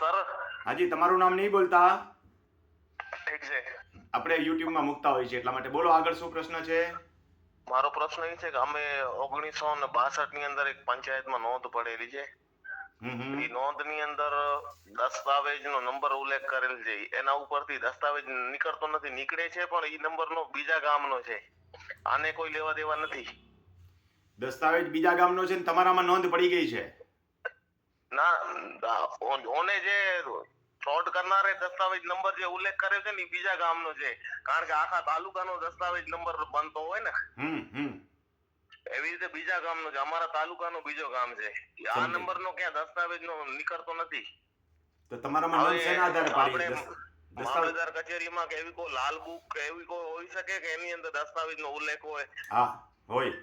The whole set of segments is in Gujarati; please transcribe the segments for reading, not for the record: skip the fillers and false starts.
સર હાજી, તમારું નામ નહીં બોલતા, ઠીક છે. આપણે યુટ્યુબમાં મૂકતા હોય છે એટલા માટે. બોલો, આગળ શું પ્રશ્ન છે? મારો પ્રશ્ન એ છે કે અમે 1962 ની અંદર એક પંચાયતમાં નોંધ પડેલી છે. એ નોંધની અંદર દસ્તાવેજનો નંબર ઉલ્લેખ કરેલ છે. એના ઉપરથી દસ્તાવેજ નીકળતો નથી, નીકળે છે પણ એ નંબરનો બીજા ગામનો છે. આને કોઈ લેવા દેવા નથી. દસ્તાવેજ બીજા ગામનો છે ને તમારામાં નોંધ પડી ગઈ છે? ના, ઓને જે ફ્રોડ કરનારે દસ્તાવેજ નંબર જે ઉલ્લેખ કર્યો છે ને એ બીજા ગામનો છે. કારણ કે આખા તાલુકાનો દસ્તાવેજ નંબર બનતો હોય ને, એવી રીતે બીજા ગામનો છે. અમારા તાલુકાનો બીજો ગામ છે. આ નંબરનો ક્યાં દસ્તાવેજનો નીકળતો નથી. તો તમારામાં નોંધ શેના આધારે પાડી? મામલતદાર કચેરીમાં કે એવી કોઈ લાલ બુક કે એવી કોઈ હોઈ શકે કે એની અંદર દસ્તાવેજનો ઉલ્લેખ હોય? હા, હોય.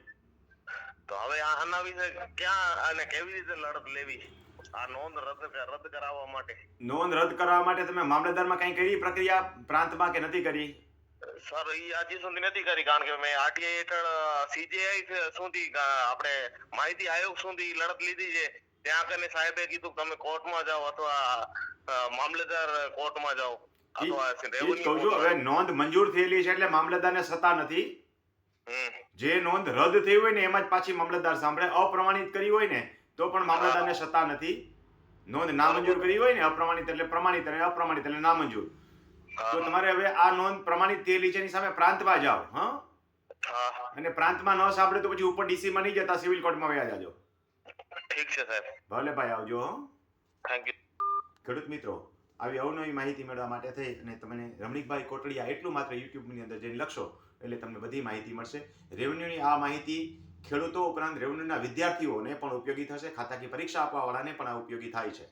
તો હવે આના વિશે ક્યાં અને કેવી રીતે લડત લેવી આ નોંધ રદ કરાવવા માટે? નોંધ રદ કરવા માટે તમે મામલતદારમાં કઈ કરી પ્રક્રિયા પ્રાંતમાં કે નથી કરી? સર, ઈ હજી સુધી નથી કરી. કારણ કે મેં આરટીઆઈ હેઠળ સીજીઆઈ સુધી આપણે માહિતી આયોગ સુધી લડત લીધી છે. ત્યાં કને સાહેબે કીધું તમે કોર્ટમાં જાઓ અથવા મામલતદાર કોર્ટમાં જાઓ અથવા કહું છું, હવે નોંધ મંજૂર થયેલી છે એટલે મામલતદારને સત્તા નથી. જે નોંધ રદ થઈ હોય ને એમાં જ પાછી મામલતદાર સાંભળે. અપ્રમાણિત કરી હોય ને તો પણ મામલતદારને સત્તા નથી. નોંધ નામંજૂર કરી હોય ને, અપ્રમાણિત એટલે પ્રમાણિત અને અપ્રમાણિત એટલે નામંજૂર. તો તમારે હવે આ નોંધ પ્રમાણિત થયેલી છે એની સામે પ્રાંતમાં જાઓ. અને પ્રાંતમાં ન સાંભળે તો પછી ઉપર ડીસીમાં નહીં જતા, સિવિલ કોર્ટમાં વયા જાજો. ઠીક છે સાહેબ. ભલે ભાઈ, આવજો. Thank you. ખેડૂત મિત્રો, આવી અવનવી માહિતી મેળવવા માટે થઈ અને તમને રમણીકભાઈ કોટડિયા એટલું માત્ર યુટ્યુબની અંદર જઈને લખશો એટલે તમને બધી માહિતી મળશે. રેવન્યુની આ માહિતી ખેડૂતો ઉપરાંત રેવન્યુના વિદ્યાર્થીઓને પણ ઉપયોગી થશે. ખાતાકીય પરીક્ષા આપવાવાળાને પણ આ ઉપયોગી થાય છે.